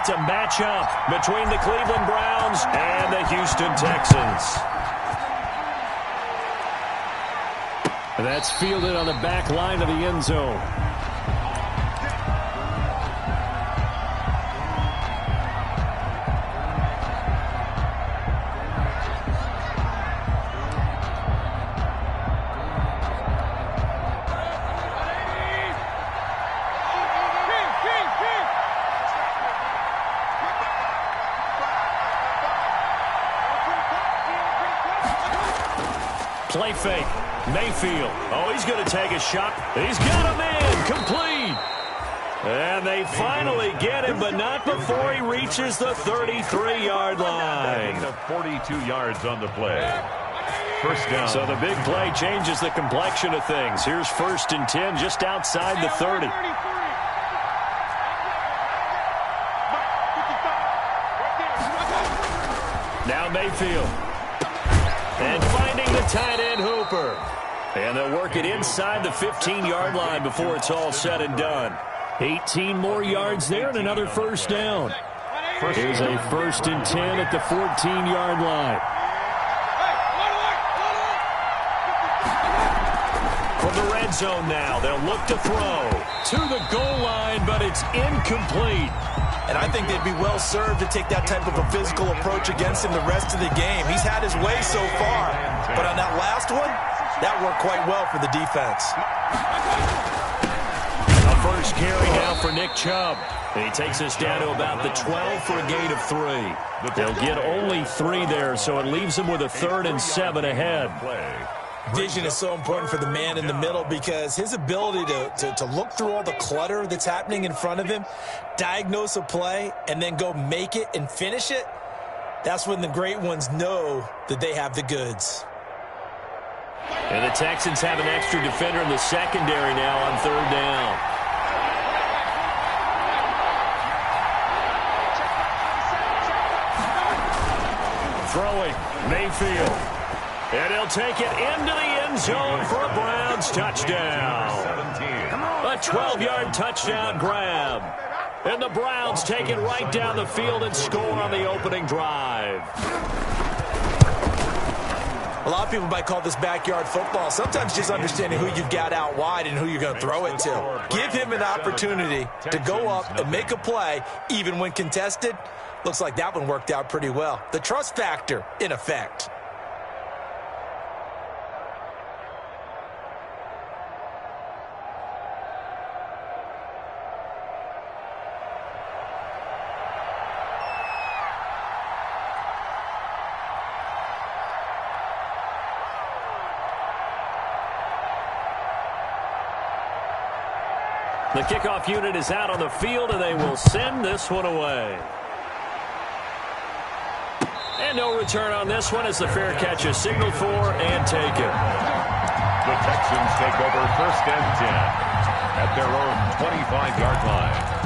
It's a matchup between the Cleveland Browns and the Houston Texans. And that's fielded on the back line of the end zone. Play fake. Mayfield. Oh, he's going to take a shot. He's got him in. Complete. And they finally get him, but not before he reaches the 33-yard line. 42 yards on the play. First down. So the big play changes the complexion of things. Here's 1st and 10 just outside the 30. Now Mayfield. And finding the tight end Hooper. And they'll work it inside the 15-yard line before it's all said and done. 18 more yards there and another first down. Here's a 1st and 10 at the 14-yard line. From the red zone now, they'll look to throw to the goal line, but it's incomplete. And I think they'd be well served to take that type of a physical approach against him the rest of the game. He's had his way so far, but on that last one, that worked quite well for the defense. A first carry now for Nick Chubb. And he takes us down to about the 12 for a gain of 3. They'll get only 3 there, so it leaves them with a 3rd and 7 ahead. Vision is so important for the man in the middle because his ability to look through all the clutter that's happening in front of him, diagnose a play, and then go make it and finish it, that's when the great ones know that they have the goods. And the Texans have an extra defender in the secondary now on 3rd down. Throwing, Mayfield. And he'll take it into the end zone for a Browns touchdown. A 12-yard touchdown grab. And the Browns take it right down the field and score on the opening drive. A lot of people might call this backyard football. Sometimes just understanding who you've got out wide and who you're going to throw it to. Give him an opportunity to go up and make a play, even when contested. Looks like that one worked out pretty well. The trust factor in effect. The kickoff unit is out on the field, and they will send this one away. And no return on this one as the fair catch is signaled for and taken. The Texans take over 1st and 10 at their own 25-yard line.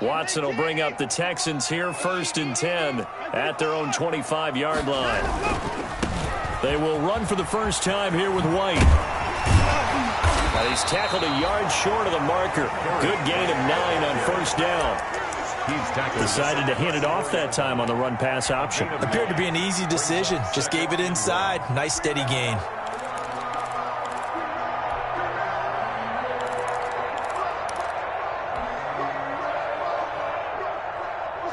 Watson will bring up the Texans here, 1st and 10 at their own 25-yard line. They will run for the first time here with White. But he's tackled a yard short of the marker. Good gain of 9 on 1st down. He's decided to hand it off that time on the run-pass option. Appeared to be an easy decision. Just gave it inside. Nice steady gain.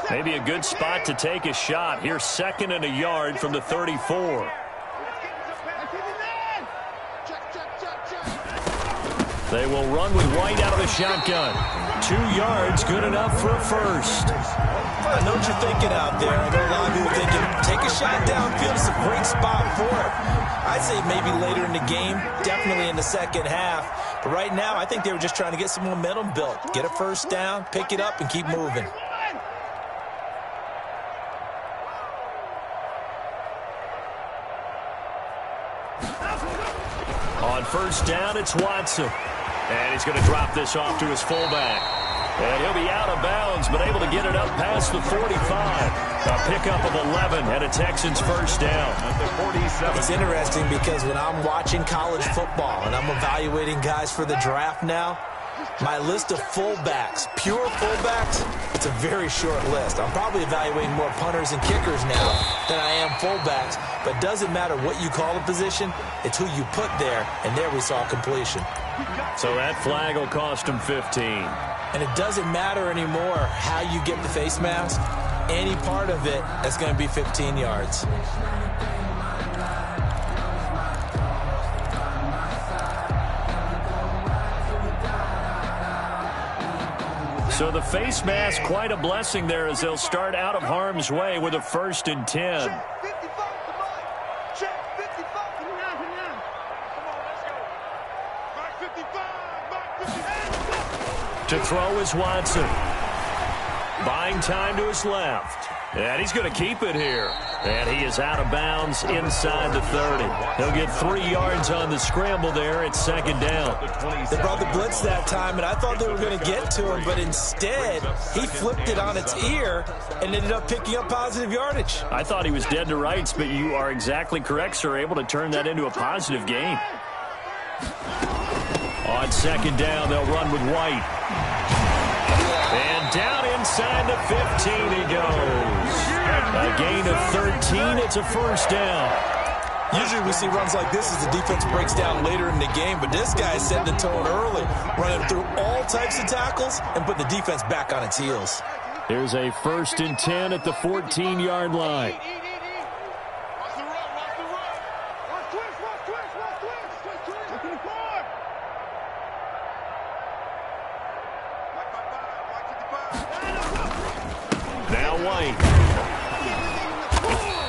Maybe a good spot to take a shot. Here's 2nd and a yard from the 34. They will run with White out of the shotgun. 2 yards, good enough for a first. I know what you're thinking out there. I know a lot of people are thinking, take a shot downfield. It's a great spot for it. I'd say maybe later in the game, definitely in the second half. But right now, I think they were just trying to get some momentum built. Get a first down, pick it up, and keep moving. On first down, it's Watson. And he's going to drop this off to his fullback. And he'll be out of bounds, but able to get it up past the 45. A pickup of 11 and a Texans first down. At the 47. It's interesting because when I'm watching college football and I'm evaluating guys for the draft now, my list of fullbacks, pure fullbacks, it's a very short list. I'm probably evaluating more punters and kickers now than I am fullbacks. But it doesn't matter what you call the position, it's who you put there, and there we saw completion. So that flag will cost him 15. And it doesn't matter anymore how you get the face mask. Any part of it, that's going to be 15 yards. So the face mask, quite a blessing there as they'll start out of harm's way with a 1st and 10. To throw is Watson. Buying time to his left. And he's going to keep it here. And he is out of bounds inside the 30. He'll get 3 yards on the scramble there. It's 2nd down. They brought the blitz that time, and I thought they were going to get to him, but instead he flipped it on its ear and ended up picking up positive yardage. I thought he was dead to rights, but you are exactly correct, sir. Able to turn that into a positive gain. On 2nd down, they'll run with White. And down inside the 15 he goes. A gain of 13. It's a 1st down. Usually we see runs like this as the defense breaks down later in the game, but this guy is setting the tone early, running through all types of tackles and putting the defense back on its heels. Here's a 1st and 10 at the 14-yard line.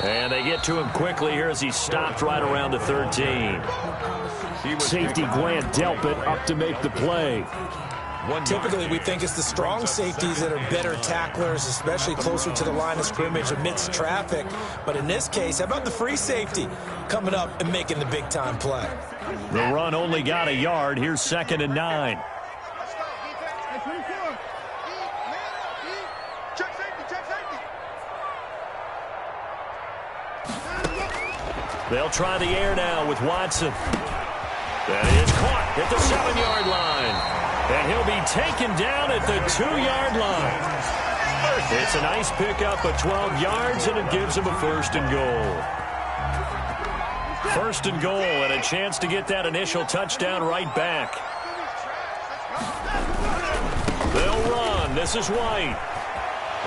And they get to him quickly here as he stopped right around the 13. Safety Glenn Delpit up to make the play. Typically, we think it's the strong safeties that are better tacklers, especially closer to the line of scrimmage amidst traffic. But in this case, how about the free safety coming up and making the big-time play? The run only got a yard. Here's 2nd and 9. They'll try the air now with Watson. That is caught at the 7-yard line. And he'll be taken down at the 2-yard line. It's a nice pickup of 12 yards, and it gives him a 1st and goal. 1st and goal, and a chance to get that initial touchdown right back. They'll run. This is White.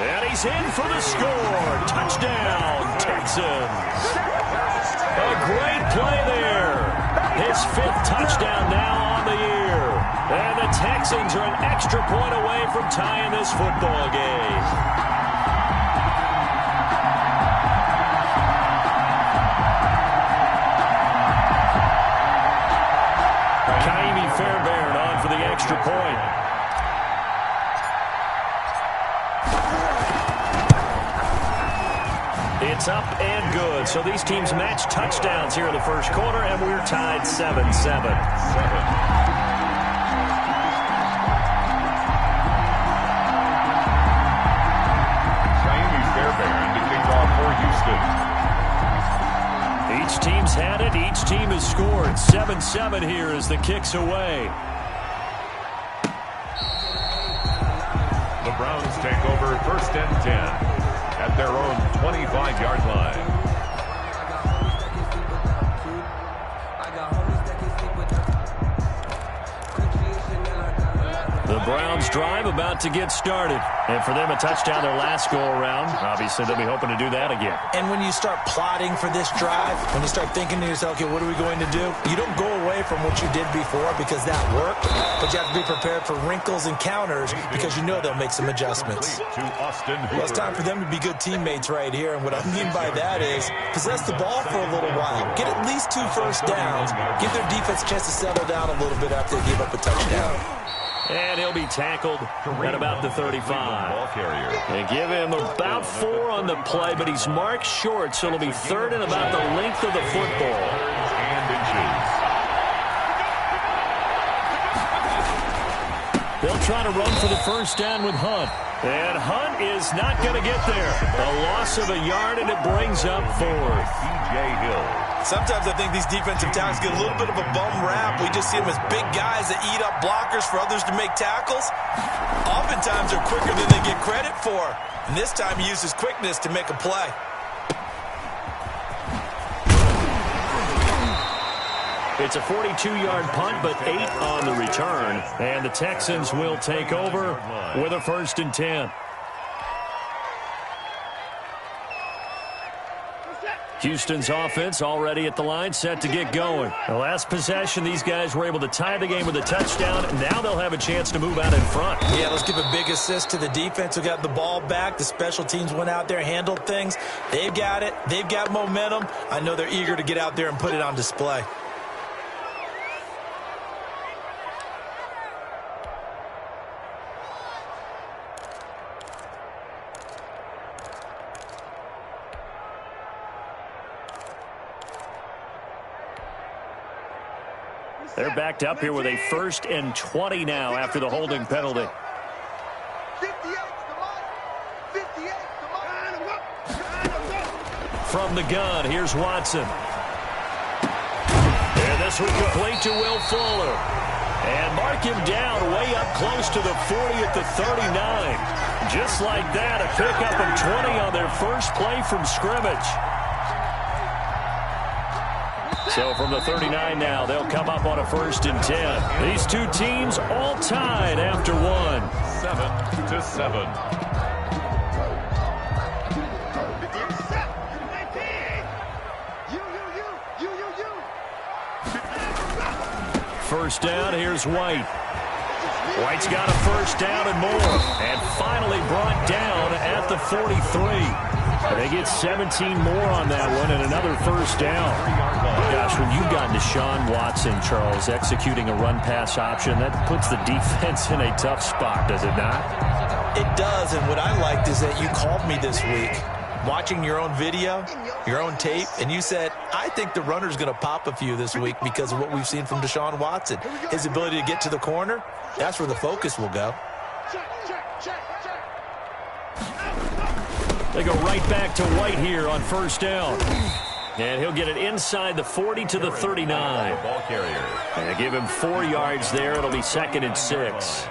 And he's in for the score. Touchdown, Texans. A great play there. His 5th touchdown now on the year. And the Texans are an extra point away from tying this football game. Kaimi Fairbairn on for the extra point. It's up and good. So these teams match touchdowns here in the first quarter, and we're tied 7-7. Kaimi Fairbairn to kick off for Houston. Each team's had it. Each team has scored. 7-7 here as the kick's away. The Browns take over 1st and 10. At their own 25-yard line. The Browns drive about to get started. And for them, a touchdown their last go-around. Obviously, they'll be hoping to do that again. And when you start plotting for this drive, when you start thinking to yourself, okay, what are we going to do? You don't go away from what you did before because that worked, but you have to be prepared for wrinkles and counters because you know they'll make some adjustments. Well, it's time for them to be good teammates right here, and what I mean by that is possess the ball for a little while. Get at least 2 first downs. Give their defense a chance to settle down a little bit after they give up a touchdown. And he'll be tackled at about the 35. They give him about 4 on the play, but he's marked short, so it'll be 3rd and about the length of the football. try to run for the first down with Hunt. And Hunt is not going to get there. A loss of a yard, and it brings up fourth. T.J. Hill. Sometimes I think these defensive tackles get a little bit of a bum rap. We just see them as big guys that eat up blockers for others to make tackles. Oftentimes they're quicker than they get credit for. And this time he uses quickness to make a play. It's a 42-yard punt, but 8 on the return. And the Texans will take over with a 1st and 10. Houston's offense already at the line, set to get going. The last possession, these guys were able to tie the game with a touchdown. Now they'll have a chance to move out in front. Yeah, let's give a big assist to the defense who got the ball back. The special teams went out there, handled things. They've got it. They've got momentum. I know they're eager to get out there and put it on display. They're backed up here with a 1st and 20 now after the holding penalty. From the gun, here's Watson. And this one complete to Will Fuller. And mark him down way up close to the 40 at the 39. Just like that, a pickup of 20 on their first play from scrimmage. So from the 39 now, they'll come up on a 1st and 10. These two teams all tied after one. 7-7. First down, here's White. White's got a first down and more. And finally brought down at the 43. They get 17 more on that one and another first down. Gosh, when you've got Deshaun Watson, Charles, executing a run-pass option, that puts the defense in a tough spot, does it not? It does, and what I liked is that you called me this week, watching your own video, your own tape, and you said, I think the runner's going to pop a few this week because of what we've seen from Deshaun Watson. His ability to get to the corner, that's where the focus will go. They go right back to White here on first down. And he'll get it inside the 40 to the 39. Ball carrier. And give him 4 yards there. It'll be 2nd and 6.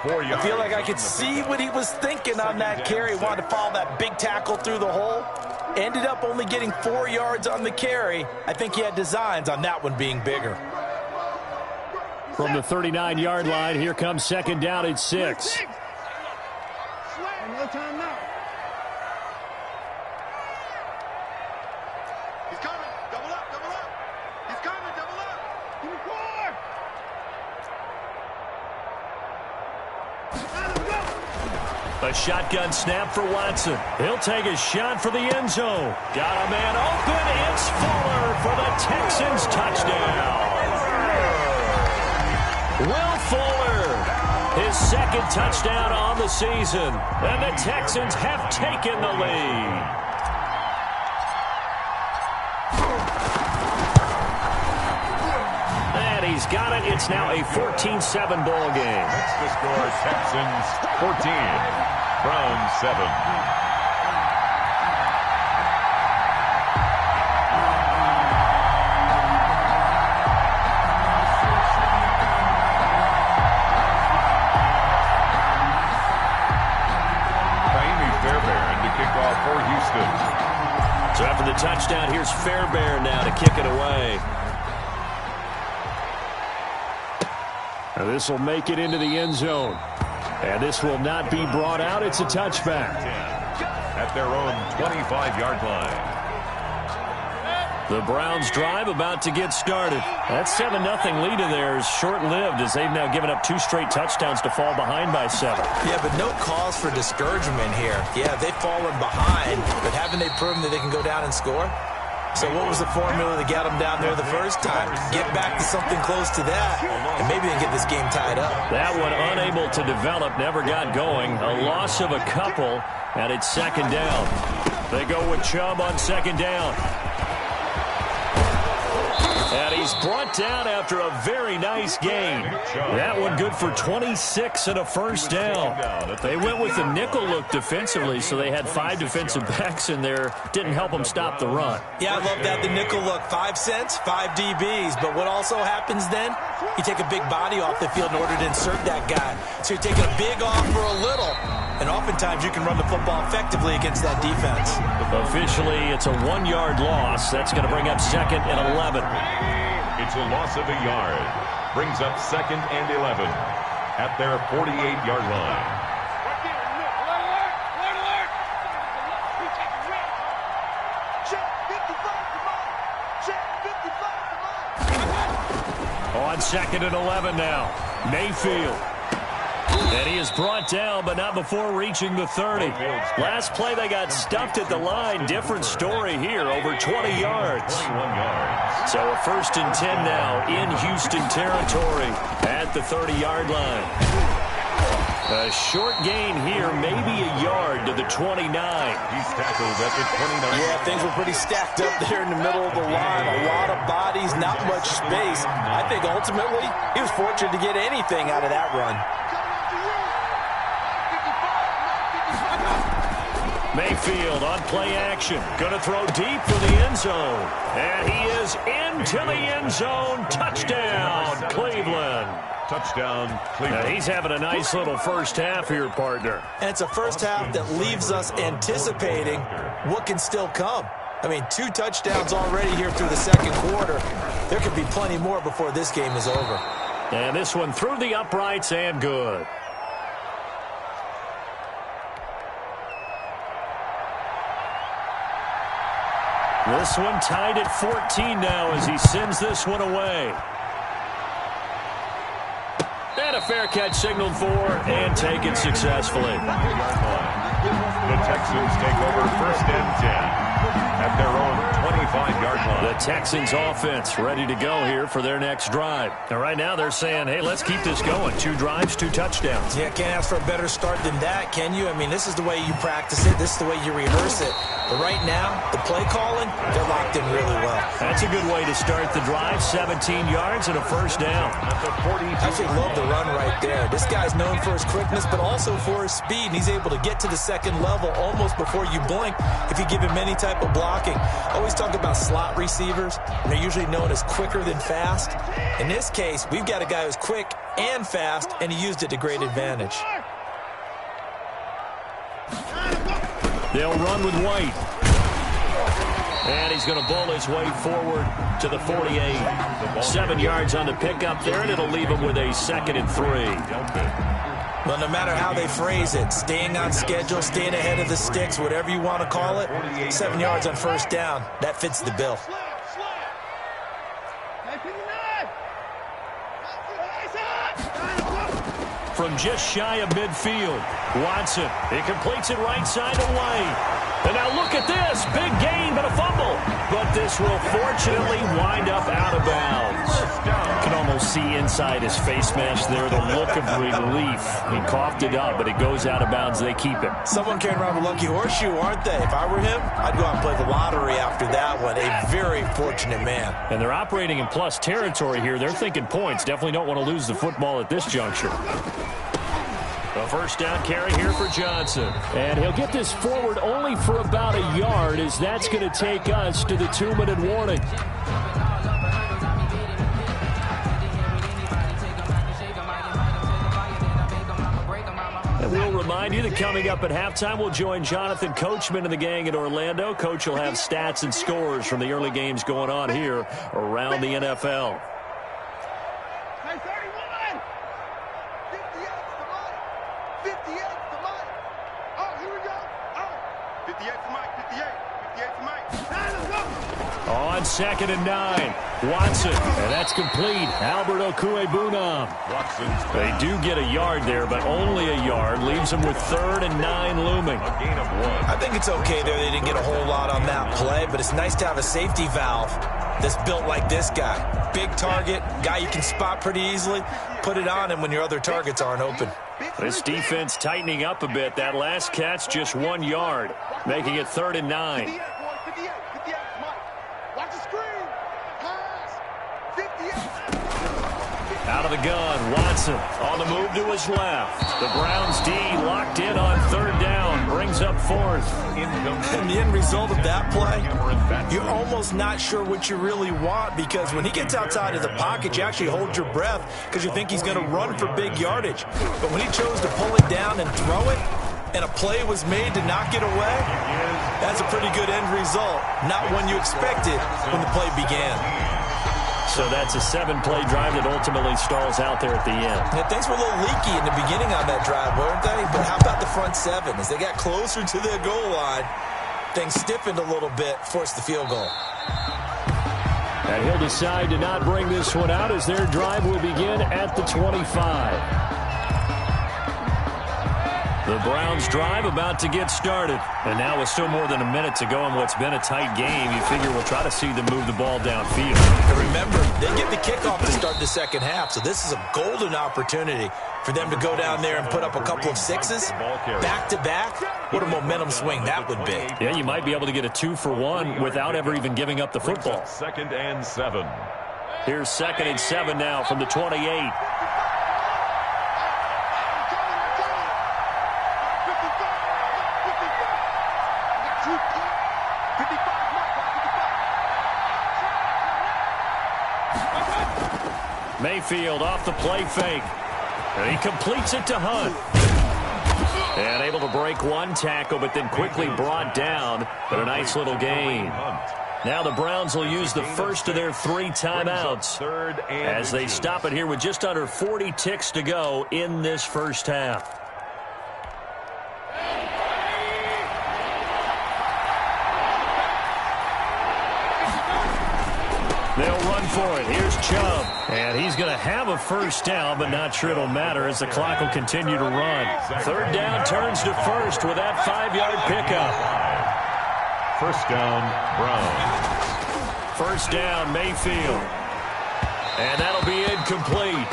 I feel like I could see what he was thinking on that carry. Wanted to follow that big tackle through the hole. Ended up only getting 4 yards on the carry. I think he had designs on that one being bigger. From the 39-yard line, here comes 2nd down at 6. No time now. He's coming. Double up, double up. He's coming, double up. Give me 4. A shotgun snap for Watson. He'll take a shot for the end zone. Got a man open. It's Fuller for the Texans touchdown. Will Fuller, his 2nd touchdown on the season. And the Texans have taken the lead. And he's got it. It's now a 14-7 ball game. That's the score. Texans 14, Browns 7. For Houston. So after the touchdown, here's Fairbairn now to kick it away. Now this will make it into the end zone. And this will not be brought out. It's a touchback. At their own 25-yard line. The Browns drive about to get started. That 7-0 lead of theirs short-lived as they've now given up 2 straight touchdowns to fall behind by 7. Yeah, but no cause for discouragement here. Yeah, they've fallen behind, but haven't they proven that they can go down and score? So what was the formula to get them down there the first time? Get back to something close to that, and maybe they get this game tied up. That one unable to develop, never got going. A loss of a couple, and it's 2nd down. They go with Chubb on 2nd down. And he's he's brought down after a very nice gain. That one good for 26 and a first down. They went with the nickel look defensively, so they had 5 defensive backs in there. Didn't help them stop the run. Yeah, I love that, the nickel look. 5 cents, 5 DBs. But what also happens then, you take a big body off the field in order to insert that guy. So you're taking a big off for a little. And oftentimes you can run the football effectively against that defense. Officially, it's a 1-yard loss. That's going to bring up 2nd and 11. It's a loss of a yard. Brings up 2nd and 11 at their 48-yard line. On 2nd and 11 now. Mayfield. And he is brought down, but not before reaching the 30. Last play, they got stuffed at the line. Different story here, over 20 yards. 21 yards. So a 1st and 10 now in Houston territory at the 30-yard line. A short gain here, maybe a yard to the 29. He's tackled at the 29. Yeah, things were pretty stacked up there in the middle of the line. A lot of bodies, not much space. I think ultimately he was fortunate to get anything out of that run. Mayfield on play action. Going to throw deep for the end zone. And he is into the end zone. Touchdown, Cleveland. Touchdown, Cleveland. He's having a nice little first half here, partner. And it's a first half that leaves us anticipating what can still come. I mean, 2 touchdowns already here through the second quarter. There could be plenty more before this game is over. And this one through the uprights and good. This one tied at 14 now as he sends this one away. And a fair catch signaled for and taken successfully. The Texans take over 1st and 10 at their own 25-yard line. The Texans offense ready to go here for their next drive. And right now they're saying, hey, let's keep this going. 2 drives, 2 touchdowns. Yeah, can't ask for a better start than that, can you? I mean, this is the way you practice it. This is the way you rehearse it. But right now, the play calling, they're locked in really well. That's a good way to start the drive. 17 yards and a first down. I actually love the run right there. This guy's known for his quickness, but also for his speed. And he's able to get to the second level almost before you blink if you give him any type of blocking. I always talk about slot receivers, and they're usually known as quicker than fast. In this case, we've got a guy who's quick and fast, and he used it to great advantage. They'll run with White. And he's going to bowl his way forward to the 48. 7 yards on the pickup there, and it'll leave him with a 2nd and 3. Well, no matter how they phrase it, staying on schedule, staying ahead of the sticks, whatever you want to call it, 7 yards on first down, that fits the bill. From just shy of midfield, Watson, he completes it right side away. And now look at this, big gain but a fumble. But this will fortunately wind up out of bounds. You can almost see inside his face mask there the look of relief. He coughed it up, but it goes out of bounds. They keep it. Someone carrying around a lucky horseshoe, aren't they? If I were him, I'd go out and play the lottery after that one. A very fortunate man. And they're operating in plus territory here. They're thinking points. Definitely don't want to lose the football at this juncture. A first down carry here for Johnson. And he'll get this forward only for about a yard, as that's going to take us to the 2-minute warning. And we'll remind you that coming up at halftime, we'll join Jonathan Coachman and the gang in Orlando. Coach will have stats and scores from the early games going on here around the NFL. On 2nd and 9, Watson, and that's complete. Albert Okwuegbunam. They do get a yard there, but only a yard. Leaves them with 3rd and 9 looming. A gain of 1. I think it's okay there. They didn't get a whole lot on that play, but it's nice to have a safety valve that's built like this guy. Big target, guy you can spot pretty easily. Put it on him when your other targets aren't open. This defense tightening up a bit. That last catch, just 1 yard, making it 3rd and 9. Watch the screen. Pass. 58. Out of the gun, Watson on the move to his left. The Browns D locked in on third down, brings up fourth. And the end result of that play, you're almost not sure what you really want, because when he gets outside of the pocket, you actually hold your breath because you think he's going to run for big yardage. But when he chose to pull it down and throw it, and a play was made to knock it away, that's a pretty good end result. Not one you expected when the play began. So that's a 7-play drive that ultimately stalls out there at the end. Yeah, things were a little leaky in the beginning on that drive, weren't they? But how about the front seven? As they got closer to their goal line, things stiffened a little bit, forced the field goal. And he'll decide to not bring this one out as their drive will begin at the 25. The Browns drive about to get started. And now with still more than a minute to go in what's been a tight game, you figure we'll try to see them move the ball downfield. And remember, they get the kickoff to start the second half, so this is a golden opportunity for them to go down there and put up a couple of sixes back-to-back. What a momentum swing that would be. Yeah, you might be able to get a 2-for-1 without ever even giving up the football. 2nd and 7. Here's 2nd and 7 now from the 28. Mayfield off the play fake. And he completes it to Hunt. And able to break one tackle, but then quickly brought down. But a nice little gain. Now the Browns will use the first of their 3 timeouts as they stop it here with just under 40 ticks to go in this first half. They'll run for it. Here's Chubb. And he's going to have a first down, but not sure it'll matter as the clock will continue to run. Third down turns to first with that 5-yard pickup. First down, Browns. First down, Mayfield. And that'll be incomplete.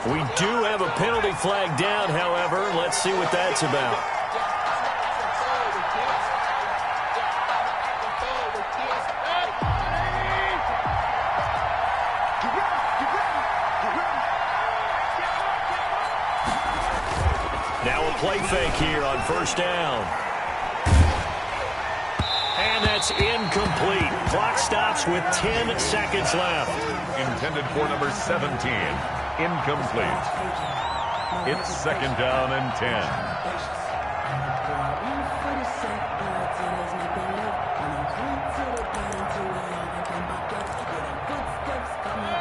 We do have a penalty flag down, however. Let's see what that's about. Now a play fake here on first down. And that's incomplete. Clock stops with 10 seconds left. Intended for number 17. Incomplete. It's 2nd down and 10.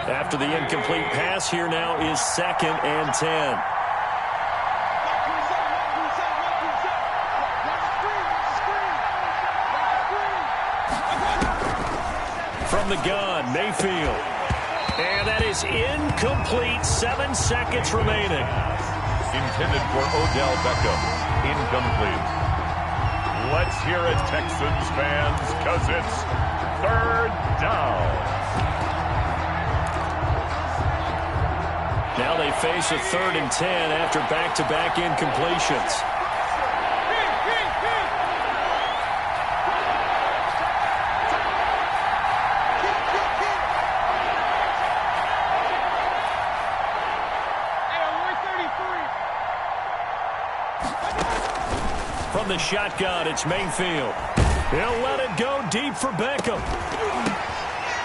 After the incomplete pass, here now is 2nd and 10. From the gun, Mayfield. And that is incomplete. 7 seconds remaining. Intended for Odell Beckham. Incomplete. Let's hear it, Texans fans, because it's 3rd down. Now they face a 3rd and 10 after back-to-back incompletions. From the shotgun, it's Mayfield. He'll let it go deep for Beckham.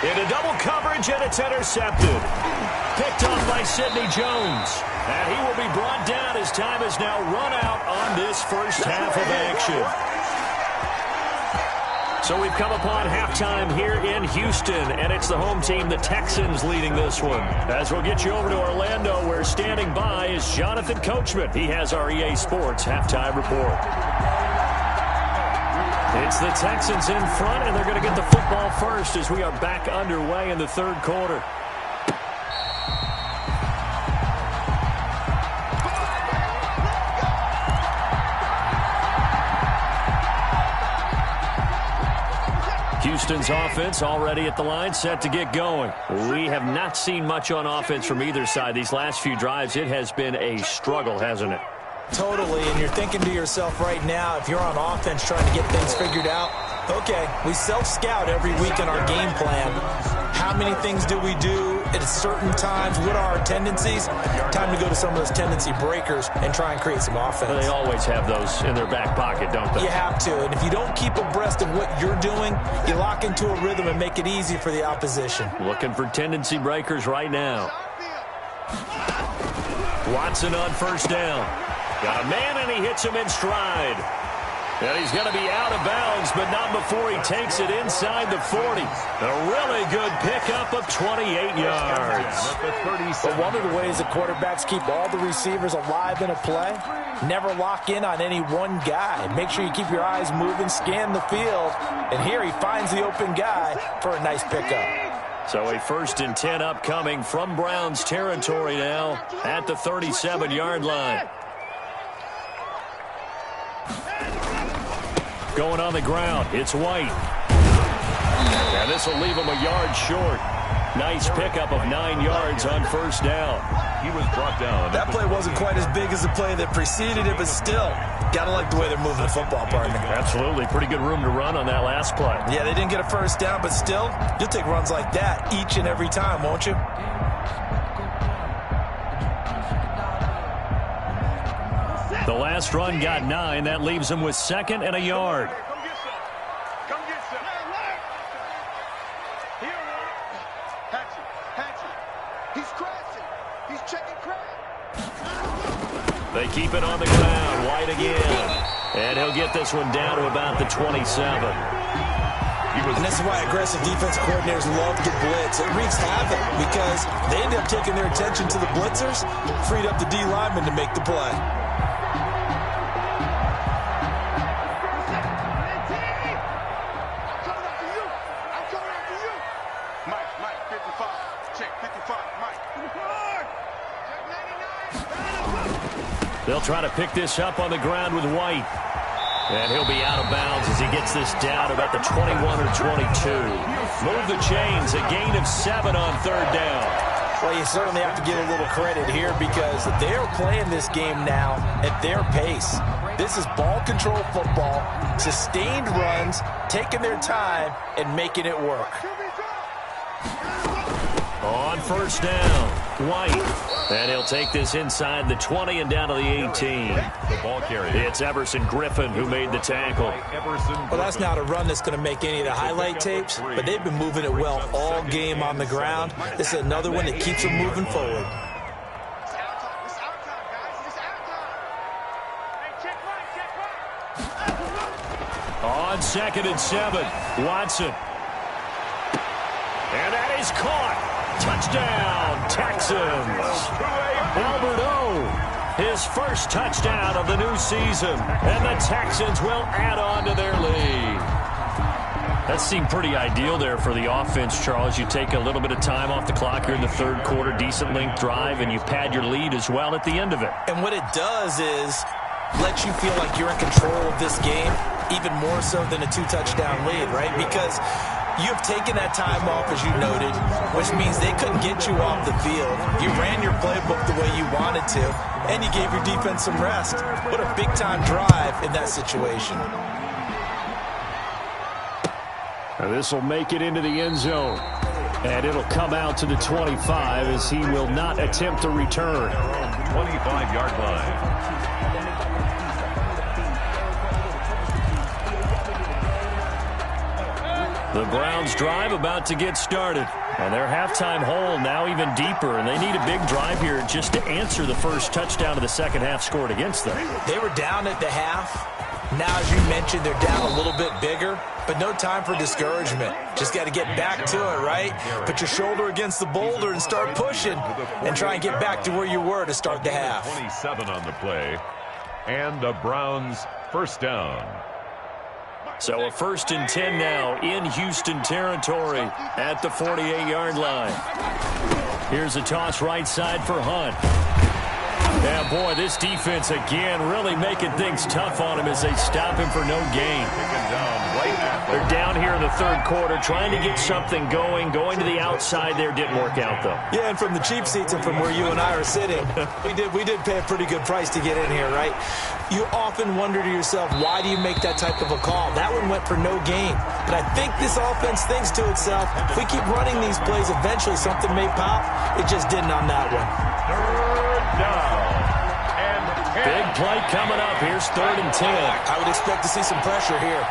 Into double coverage, and it's intercepted. Picked off by Sidney Jones. And he will be brought down as time is now run out on this first half of action. So we've come upon halftime here in Houston, and it's the home team, the Texans, leading this one. As we'll get you over to Orlando, where standing by is Jonathan Coachman. He has our EA Sports halftime report. It's the Texans in front, and they're going to get the football first as we are back underway in the 3rd quarter. Houston's offense already at the line, set to get going. We have not seen much on offense from either side. These last few drives, it has been a struggle, hasn't it? Totally, and you're thinking to yourself right now, if you're on offense trying to get things figured out, okay, we self-scout every week in our game plan. How many things do we do at certain times? What are our tendencies? Time to go to some of those tendency breakers and try and create some offense. They always have those in their back pocket, don't they? You have to, and if you don't keep abreast of what you're doing, you lock into a rhythm and make it easy for the opposition. Looking for tendency breakers right now. Watson on first down. Got a man, and he hits him in stride. And he's going to be out of bounds, but not before he takes it inside the 40. A really good pickup of 28 yards. But one of the ways that quarterbacks keep all the receivers alive in a play, never lock in on any one guy. Make sure you keep your eyes moving, scan the field. And here he finds the open guy for a nice pickup. So a 1st and 10 upcoming from Browns territory now at the 37-yard line. Going on the ground, it's White. And this will leave him a yard short. Nice pickup of 9 yards on first down. He was brought down. That play wasn't quite as big as the play that preceded it, but still, gotta like the way they're moving the football, partner. Absolutely, pretty good room to run on that last play. Yeah, they didn't get a first down, but still, you'll take runs like that each and every time, won't you? The last run got 9. That leaves him with 2nd and a yard. Come get some. Come get some. Here, Hatchet. He's crashing. He's checking crash. They keep it on the ground. White again. And he'll get this one down to about the 27. And this is why aggressive defensive coordinators love to blitz. It wreaks havoc because they end up taking their attention to the blitzers, freed up the D lineman to make the play. They'll try to pick this up on the ground with White. And he'll be out of bounds as he gets this down about the 21 or 22. Move the chains, a gain of 7 on 3rd down. Well, you certainly have to give a little credit here because they're playing this game now at their pace. This is ball control football, sustained runs, taking their time and making it work. On first down, White. And he'll take this inside the 20 and down to the 18. The ball carrier. It's Everson Griffin who made the tackle. Well, that's not a run that's going to make any of the highlight tapes, but they've been moving it well all game on the ground. This is another one that keeps them moving forward. On 2nd and 7, Watson. And that is caught. Touchdown, Texans. Albert O, his first touchdown of the new season. And the Texans will add on to their lead. That seemed pretty ideal there for the offense, Charles. You take a little bit of time off the clock here in the 3rd quarter, decent length drive, and you pad your lead as well at the end of it. And what it does is let you feel like you're in control of this game, even more so than a 2-touchdown lead, right? Because you've taken that time off, as you noted, which means they couldn't get you off the field. You ran your playbook the way you wanted to, and you gave your defense some rest. What a big-time drive in that situation. Now this will make it into the end zone. And it'll come out to the 25 as he will not attempt to return. 25-yard line. The Browns drive about to get started. And their halftime hole now even deeper. And they need a big drive here just to answer the first touchdown of the second half scored against them. They were down at the half. Now, as you mentioned, they're down a little bit bigger. But no time for discouragement. Just got to get back to it, right? Put your shoulder against the boulder and start pushing. And try and get back to where you were to start the half. 27 on the play. And the Browns first down. So a 1st and 10 now in Houston territory at the 48-yard line. Here's a toss right side for Hunt. Yeah, boy, this defense again really making things tough on him as they stop him for no gain. Taken down right at They're down here in the third quarter, trying to get something going. Going to the outside there didn't work out, though. Yeah, and from the cheap seats and from where you and I are sitting, we did pay a pretty good price to get in here, right? You often wonder to yourself, why do you make that type of a call? That one went for no gain. But I think this offense thinks to itself, if we keep running these plays, eventually something may pop. It just didn't on that one. Third down. Big play coming up. Here's 3rd and 10. I would expect to see some pressure here.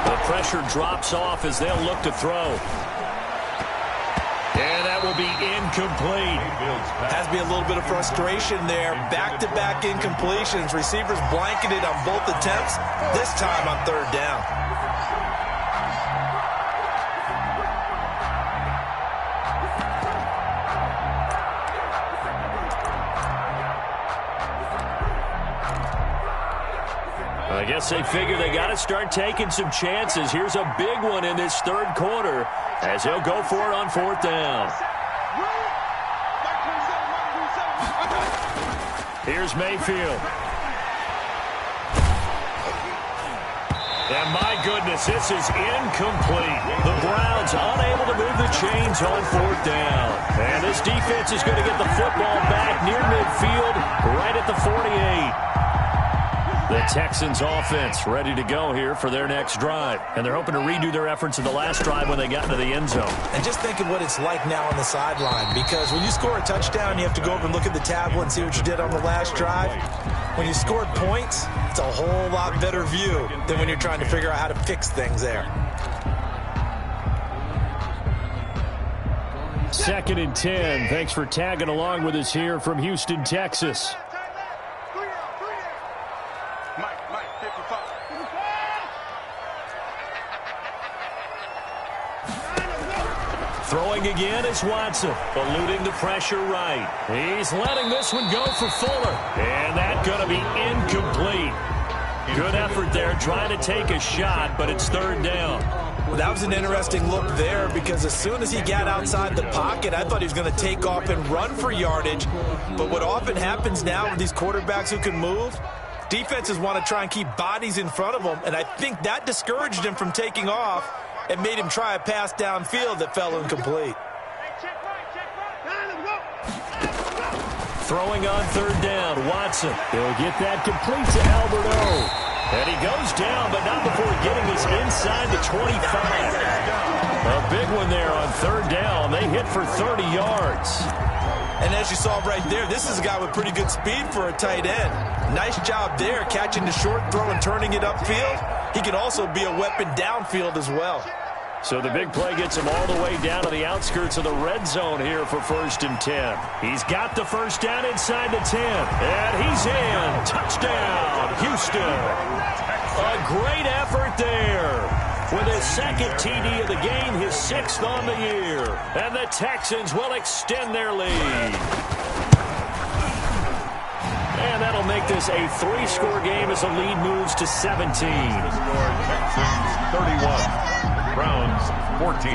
The pressure drops off as they'll look to throw. And that will be incomplete. Has to be a little bit of frustration there. Back-to-back incompletions. Receivers blanketed on both attempts, this time on 3rd down. I guess they figure they got to start taking some chances. Here's a big one in this third quarter as he'll go for it on 4th down. Here's Mayfield. And my goodness, this is incomplete. The Browns unable to move the chains on 4th down. And this defense is going to get the football back near midfield, right at the 48. The Texans offense ready to go here for their next drive. And they're hoping to redo their efforts in the last drive when they got into the end zone. And just think of what it's like now on the sideline, because when you score a touchdown, you have to go over and look at the tablet and see what you did on the last drive. When you scored points, it's a whole lot better view than when you're trying to figure out how to fix things there. 2nd and 10. Thanks for tagging along with us here from Houston, Texas. Throwing again is Watson, eluding the pressure right. He's letting this one go for Fuller. And that's going to be incomplete. Good effort there, trying to take a shot, but it's 3rd down. Well, that was an interesting look there, because as soon as he got outside the pocket, I thought he was going to take off and run for yardage. But what often happens now with these quarterbacks who can move, defenses want to try and keep bodies in front of them, and I think that discouraged him from taking off and made him try a pass downfield that fell incomplete. Throwing on 3rd down, Watson. He'll get that complete to Albert O. And he goes down, but not before getting this inside the 25. A big one there on 3rd down. They hit for 30 yards. And as you saw right there, this is a guy with pretty good speed for a tight end. Nice job there, catching the short throw and turning it upfield. He can also be a weapon downfield as well. So the big play gets him all the way down to the outskirts of the red zone here for 1st and 10. He's got the 1st down inside the 10. And he's in. Touchdown, Houston. A great effort there. With his 2nd TD of the game, his 6th on the year. And the Texans will extend their lead. And that'll make this a 3-score game as the lead moves to 17. Texans 31. Browns 14.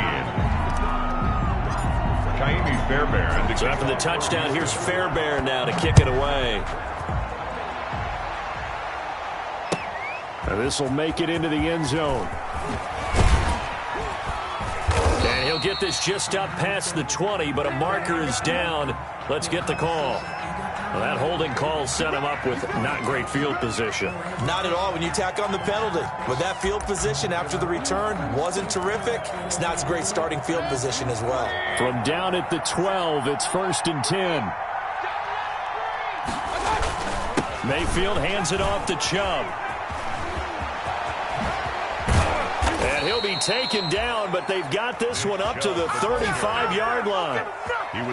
Kaimi Fairbairn. So after the touchdown, here's Fairbairn now to kick it away. And this will make it into the end zone. And he'll get this just up past the 20, but a marker is down. Let's get the call. Well, that holding call set him up with not great field position. Not at all when you tack on the penalty. With that field position after the return wasn't terrific. It's not a great starting field position as well. From down at the 12, it's 1st and 10. Mayfield hands it off to Chubb. And he'll be taken down, but they've got this one up to the 35-yard line.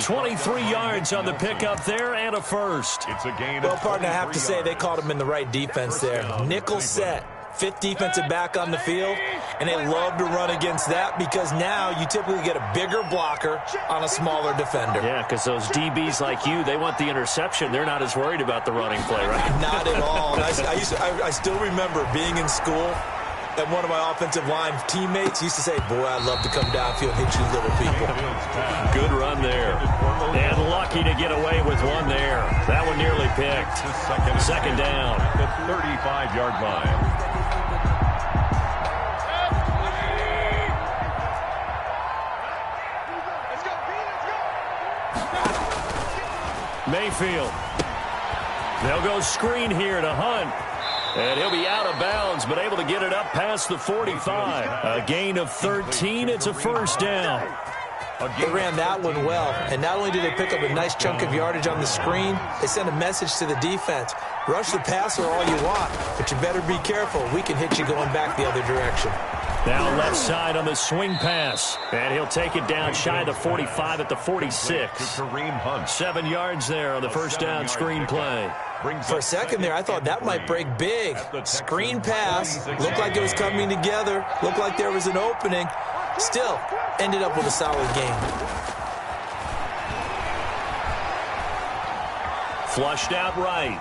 23 yards on the pickup there and a first. It's a gain. Well, partner, I have to say they called him in the right defense there. Nickel set. 5th defensive back on the field, and they love to run against that because now you typically get a bigger blocker on a smaller defender. Yeah, because those DBs like you, they want the interception. They're not as worried about the running play, right? Not at all. I still remember being in school, And one of my offensive line teammates used to say, boy, I'd love to come downfield and hit you little people. Good run there. And lucky to get away with one there. That one nearly picked. Second down. At the 35-yard line. Mayfield. They'll go screen here to Hunt. And he'll be out of bounds, but able to get it up past the 45. A gain of 13. It's a first down. They ran that one well, and not only did they pick up a nice chunk of yardage on the screen, they sent a message to the defense. Rush the passer all you want, but you better be careful. We can hit you going back the other direction. Now left side on the swing pass. And he'll take it down shy of the 45 at the 46. 7 yards there on the first down screen play. For a second there, I thought that might break big. Screen pass. Looked like it was coming together. Looked like there was an opening. Still, ended up with a solid game. Flushed out right.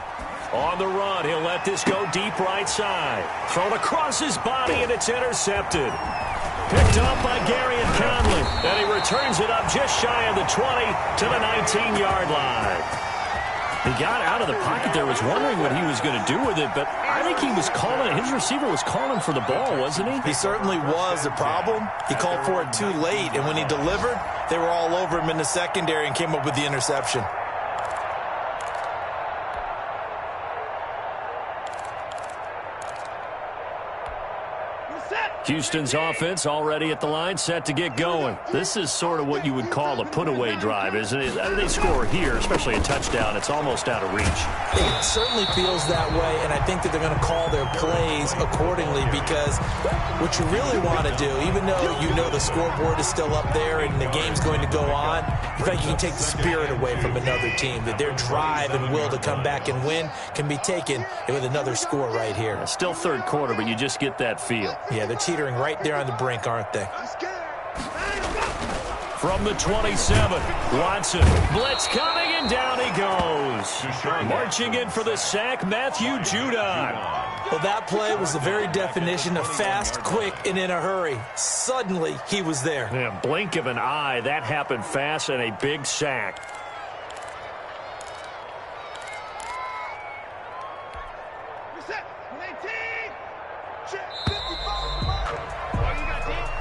On the run, he'll let this go deep right side. Thrown across his body, and it's intercepted. Picked up by Gary and Conley. And he returns it up just shy of the 20 to the 19-yard line. He got out of the pocket there, was wondering what he was going to do with it, but I think he was calling it. His receiver was calling for the ball, wasn't he? He certainly was. The problem, he called for it too late, and when he delivered, they were all over him in the secondary and came up with the interception. Houston's offense already at the line, set to get going. This is sort of what you would call a put-away drive, isn't it? I mean, they score here, especially a touchdown. It's almost out of reach. It certainly feels that way, and I think that they're going to call their plays accordingly because what you really want to do, even though you know the scoreboard is still up there and the game's going to go on, in fact, you can take the spirit away from another team, that their drive and will to come back and win can be taken with another score right here. Still third quarter, but you just get that feel. Yeah, they're teetering right there on the brink, aren't they? From the 27, Watson. Blitz coming, and down he goes. Marching in for the sack, Matthew Judon. Well, that play was the very definition of fast, quick, and in a hurry. Suddenly, he was there. Yeah, blink of an eye, that happened fast, and a big sack.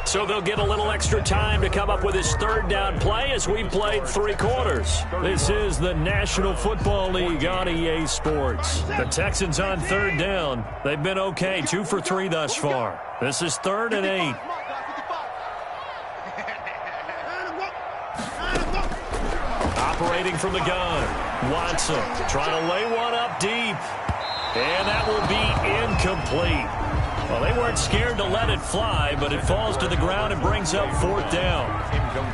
So they'll get a little extra time to come up with his third down play as we've played 3 quarters. This is the National Football League on EA Sports. The Texans on third down. They've been okay, 2 for 3 thus far. This is 3rd and 8. Operating from the gun. Watson trying to lay one up deep. And that will be incomplete. Well, they weren't scared to let it fly, but it falls to the ground and brings up 4th down.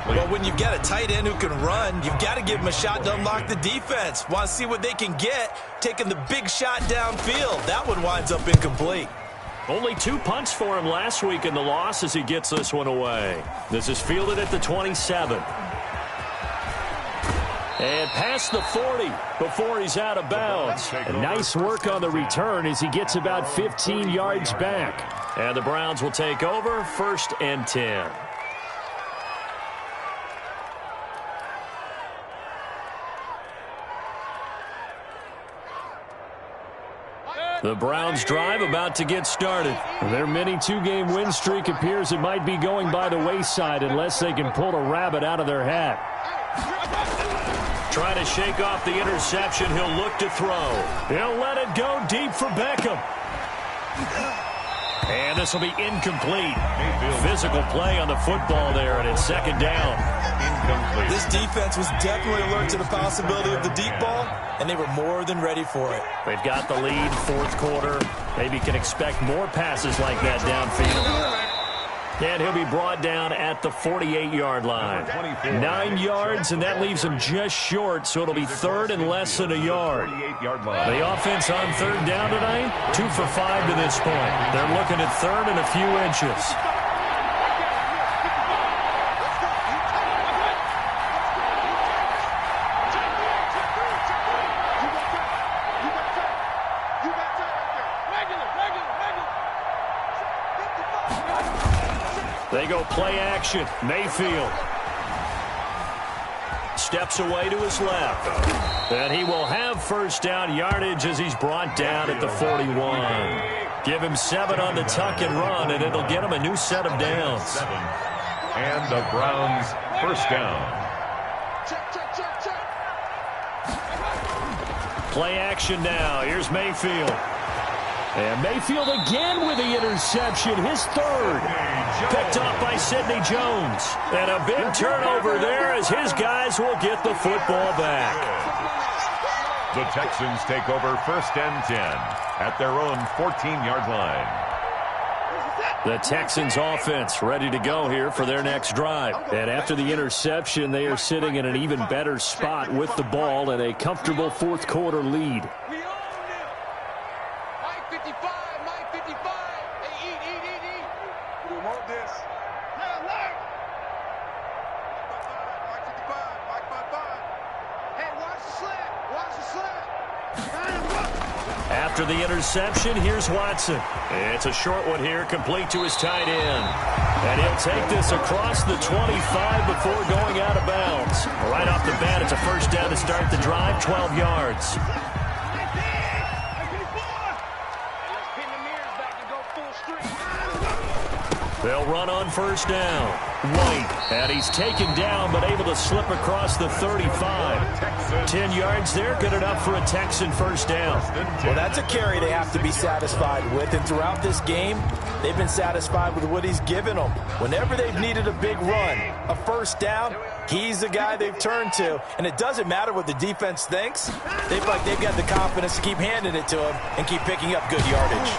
Well, when you've got a tight end who can run, you've got to give him a shot to unlock the defense. Want to see what they can get, taking the big shot downfield. That one winds up incomplete. Only 2 punts for him last week in the loss as he gets this one away. This is fielded at the 27. And past the 40 before he's out of bounds. And nice work on the return as he gets about 15 yards back. And the Browns will take over, 1st and 10. The Browns drive about to get started. Their mini 2-game win streak appears it might be going by the wayside unless they can pull a rabbit out of their hat. Trying to shake off the interception. He'll look to throw. He'll let it go deep for Beckham. And this will be incomplete. Physical play on the football there, and it's 2nd down. Incomplete. This defense was definitely alert to the possibility of the deep ball, and they were more than ready for it. They've got the lead, 4th quarter. Maybe can expect more passes like that downfield. And he'll be brought down at the 48-yard line. 9 yards, and that leaves him just short, so it'll be 3rd and less than a yard. The offense on 3rd down tonight, 2 for 5 to this point. They're looking at 3rd and a few inches. They go play action. Mayfield steps away to his left. And he will have first down yardage as he's brought down at the 41. Give him 7 on the tuck and run, and it'll get him a new set of downs. And the Browns first down. Play action now. Here's Mayfield. And Mayfield again with the interception, his third. Picked up by Sidney Jones. And a big turnover there as his guys will get the football back. The Texans take over first and 10 at their own 14-yard line. The Texans offense ready to go here for their next drive. And after the interception, they are sitting in an even better spot with the ball and a comfortable fourth quarter lead. After the interception, here's Watson. It's a short one here, complete to his tight end. And he'll take this across the 25 before going out of bounds. Right off the bat, it's a first down to start the drive, 12 yards. They'll run on first down. White, and he's taken down, but able to slip across the 35. 10 yards there, good enough for a Texan first down. Well, that's a carry they have to be satisfied with, and throughout this game, they've been satisfied with what he's given them. Whenever they've needed a big run, a first down, he's the guy they've turned to, and it doesn't matter what the defense thinks. They feel like they've got the confidence to keep handing it to him and keep picking up good yardage.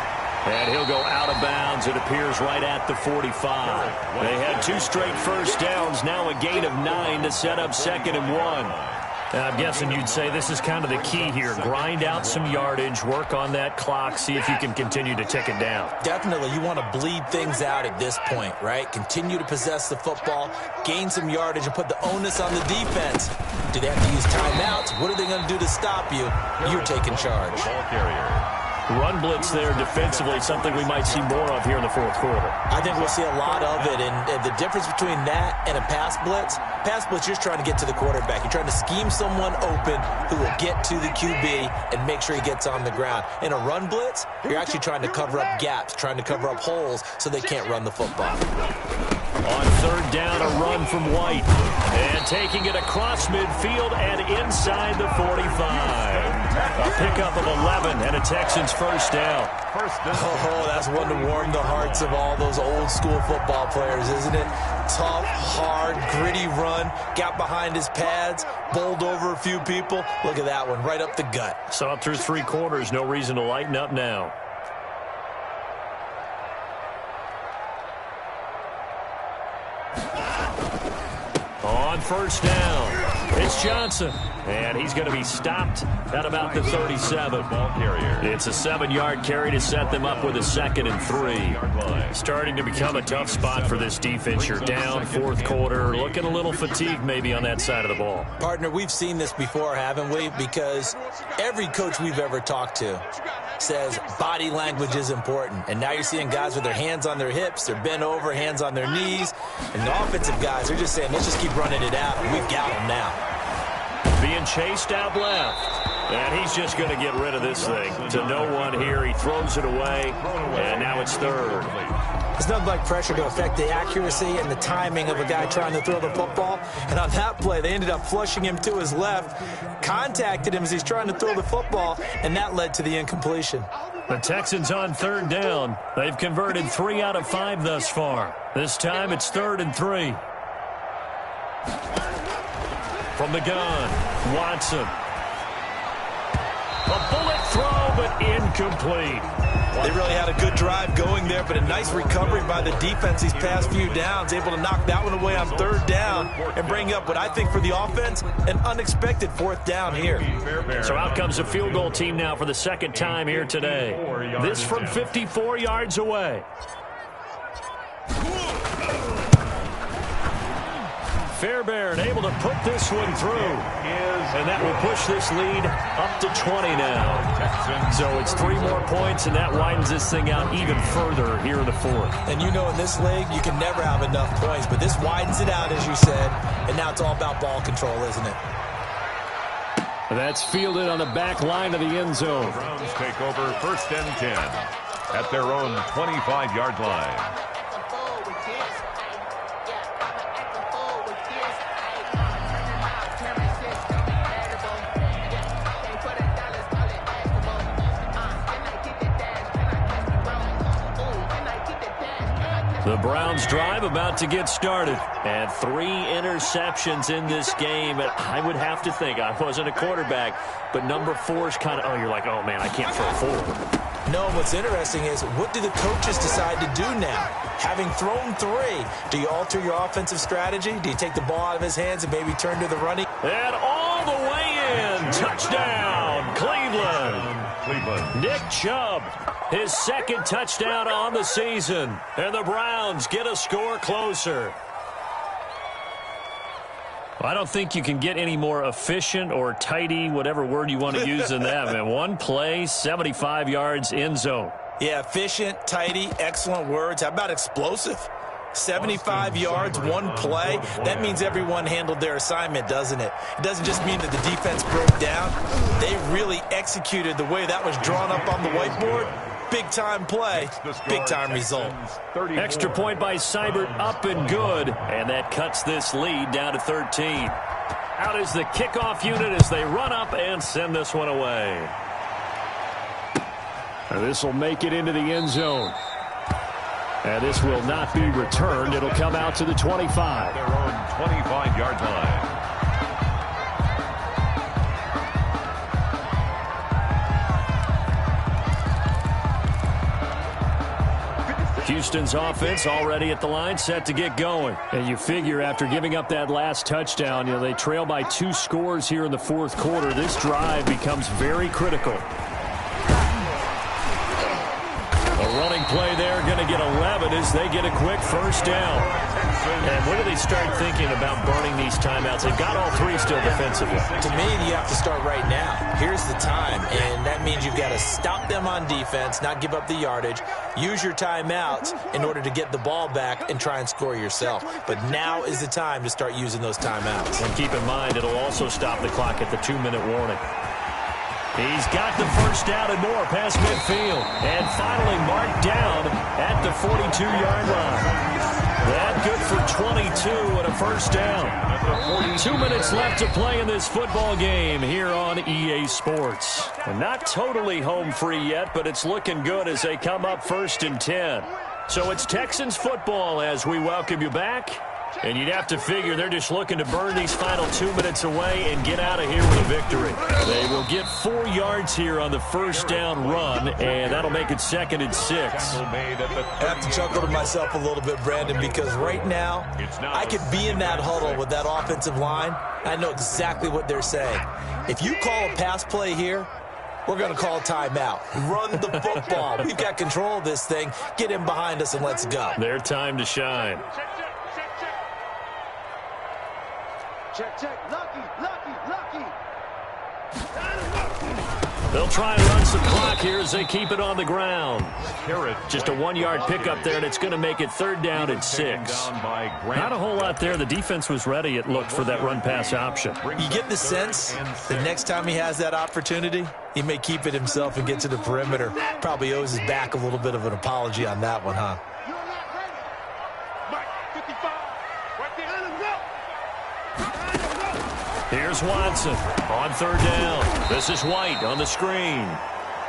And he'll go out of bounds, it appears, right at the 45. They had 2 straight first downs, now a gain of 9 to set up 2nd and 1. And I'm guessing you'd say this is kind of the key here. Grind out some yardage, work on that clock, see if you can continue to tick it down. Definitely, you want to bleed things out at this point, right? Continue to possess the football, gain some yardage, and put the onus on the defense. Do they have to use timeouts? What are they going to do to stop you? You're taking charge. Ball carrier. Run blitz there defensively, something we might see more of here in the fourth quarter. I think we'll see a lot of it, and the difference between that and a pass blitz, you're trying to get to the quarterback. You're trying to scheme someone open who will get to the QB and make sure he gets on the ground. In a run blitz, you're actually trying to cover up gaps, trying to cover up holes so they can't run the football. On third down, a run from White. And taking it across midfield and inside the 45. A pickup of 11 and a Texans first down. Oh, that's one to warm the hearts of all those old school football players, isn't it? Tough, hard, gritty run. Got behind his pads, bowled over a few people. Look at that one, right up the gut. Saw it through 3 quarters. No reason to lighten up now. On first down, it's Johnson. And he's going to be stopped at about the 37. Ball carrier. It's a 7-yard carry to set them up with a 2nd and 3. Starting to become a tough spot for this defense. You're down, fourth quarter, looking a little fatigued maybe on that side of the ball. Partner, we've seen this before, haven't we? Because every coach we've ever talked to says body language is important. And now you're seeing guys with their hands on their hips, they're bent over, hands on their knees. And the offensive guys are just saying, let's just keep running it out, and we've got them now. Being chased out left. And he's just going to get rid of this thing. To no one here. He throws it away. And now it's third. There's nothing like pressure to affect the accuracy and the timing of a guy trying to throw the football. And on that play, they ended up flushing him to his left, contacted him as he's trying to throw the football, and that led to the incompletion. The Texans on third down. They've converted 3 out of 5 thus far. This time it's 3rd and 3. From the gun, Watson. A bullet throw, but incomplete. They really had a good drive going there, but a nice recovery by the defense these past few downs, able to knock that one away on third down and bring up what I think for the offense, an unexpected 4th down here. So out comes a field goal team now for the 2nd time here today. This from 54 yards away. Fairbairn able to put this one through. And that will push this lead up to 20 now. So it's 3 more points, and that widens this thing out even further here in the fourth. And you know in this league, you can never have enough points, but this widens it out, as you said, and now it's all about ball control, isn't it? That's fielded on the back line of the end zone. The Browns take over 1st and 10 at their own 25-yard line. The Browns drive about to get started. And 3 interceptions in this game. And I would have to think, I wasn't a quarterback, but number 4 is kind of, you're like, oh, man, I can't throw 4. No, what's interesting is, what do the coaches decide to do now? Having thrown 3, do you alter your offensive strategy? Do you take the ball out of his hands and maybe turn to the running? And all the way in. Touchdown, Cleveland. Nick Chubb, his 2nd touchdown on the season. And the Browns get a score closer. I don't think you can get any more efficient or tidy, whatever word you want to use in that, man. 1 play, 75 yards, end zone. Yeah, efficient, tidy, excellent words. How about explosive? 75 yards, 1 play. That means everyone handled their assignment, doesn't it? It doesn't just mean that the defense broke down. They really executed the way that was drawn up on the whiteboard. Big-time play, big-time result. Extra point by Seibert, up and good. And that cuts this lead down to 13. Out is the kickoff unit as they run up and send this one away. This will make it into the end zone. And this will not be returned. It'll come out to the 25. Their own 25-yard line. Houston's offense already at the line, set to get going. And you figure after giving up that last touchdown, they trail by 2 scores here in the 4th quarter. This drive becomes very critical. A running play there, going to get 11 as they get a quick 1st down. And when do they start thinking about burning these timeouts? They've got all 3 still defensively. To me, you have to start right now. Here's the time, and that means you've got to stop them on defense, not give up the yardage, use your timeouts in order to get the ball back and try and score yourself. But now is the time to start using those timeouts. And keep in mind, it'll also stop the clock at the 2-minute warning. He's got the 1st down and more past midfield. And finally marked down at the 42-yard line. That good for 22 and a 1st down. 2 minutes left to play in this football game here on EA Sports. And not totally home free yet, but it's looking good as they come up 1st and 10. So it's Texans football as we welcome you back. And you'd have to figure they're just looking to burn these final 2 minutes away and get out of here with a victory. They will get 4 yards here on the 1st down run, and that'll make it 2nd and 6. I have to chuckle to myself a little bit, Brandon, because right now I could be in that huddle with that offensive line. I know exactly what they're saying. If you call a pass play here, we're going to call a timeout. Run the football. We've got control of this thing. Get in behind us and let's go. Their time to shine. Check. Lucky. They'll try and run some clock here as they keep it on the ground. Just a 1-yard pickup there, and it's going to make it 3rd down and 6. Not a whole lot there. The defense was ready, it looked, for that run-pass option. You get the sense that next time he has that opportunity, he may keep it himself and get to the perimeter. Probably owes his back a little bit of an apology on that one, huh? Here's Watson on 3rd down. This is White on the screen.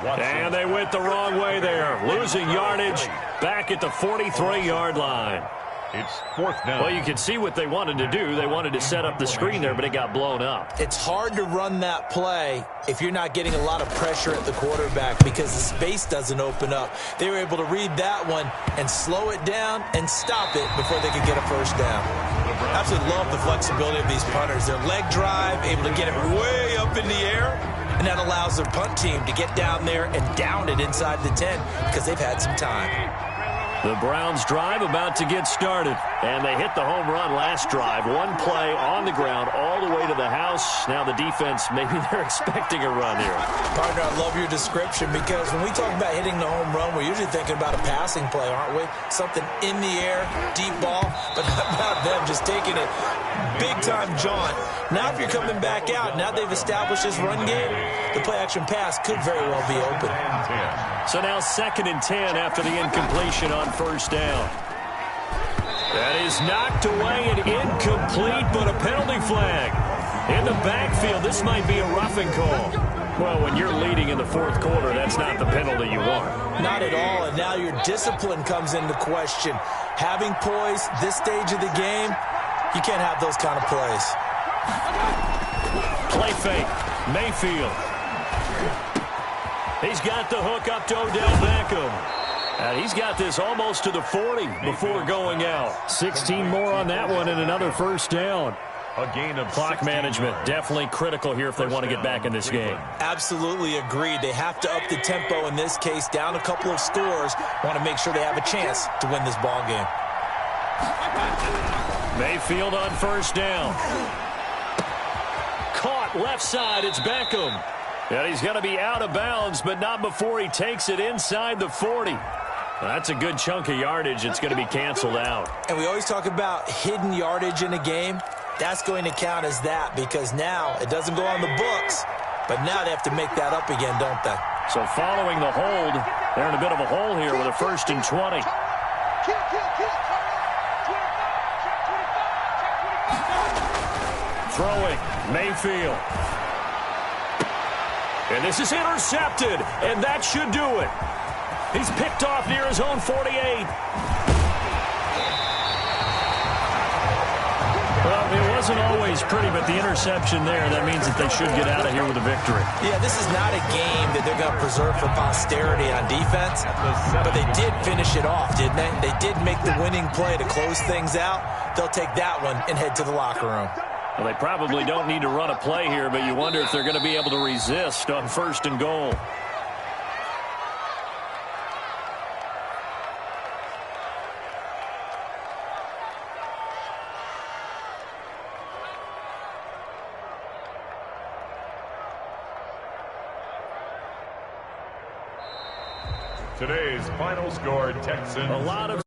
And they went the wrong way there. Losing yardage back at the 43-yard line. It's 4th down. Well, you can see what they wanted to do. They wanted to set up the screen there, but it got blown up. It's hard to run that play if you're not getting a lot of pressure at the quarterback because the space doesn't open up. They were able to read that one and slow it down and stop it before they could get a 1st down. Absolutely love the flexibility of these punters. Their leg drive, able to get it way up in the air, and that allows their punt team to get down there and down it inside the 10 because they've had some time. The Browns drive about to get started. And they hit the home run last drive. One play on the ground all the way to the house. Now the defense, maybe they're expecting a run here. Partner, I love your description because when we talk about hitting the home run, we're usually thinking about a passing play, aren't we? Something in the air, deep ball, but how about them just taking it big-time jaunt. Now if you're coming back out, now they've established this run game, the play-action pass could very well be open. So now 2nd and 10 after the incompletion on first down. That is knocked away and incomplete, but a penalty flag. In the backfield, this might be a roughing call. Well, when you're leading in the 4th quarter, that's not the penalty you want. Not at all, and now your discipline comes into question. Having poise this stage of the game, you can't have those kind of plays. Play fake. Mayfield. He's got the hook up to Odell Beckham. And he's got this almost to the 40 before going out. 16 more on that one and another first down. A gain of clock management, definitely critical here if they want to get back in this game. Absolutely agreed. They have to up the tempo in this case, down a couple of scores. Want to make sure they have a chance to win this ball game. Mayfield on first down. Caught left side, it's Beckham. And he's going to be out of bounds, but not before he takes it inside the 40. That's a good chunk of yardage. It's going to be canceled out. And we always talk about hidden yardage in a game. That's going to count as that because now it doesn't go on the books, but now they have to make that up again, don't they? So following the hold, they're in a bit of a hole here with a 1st and 20. Throwing, Mayfield. And this is intercepted, and that should do it. He's picked off near his own 48. Well, it wasn't always pretty, but the interception there, that means that they should get out of here with a victory. Yeah, this is not a game that they're going to preserve for posterity on defense, but they did finish it off, didn't they? They did make the winning play to close things out. They'll take that one and head to the locker room. Well, they probably don't need to run a play here, but you wonder if they're going to be able to resist on 1st and goal. Today's final score, Texans. A lot of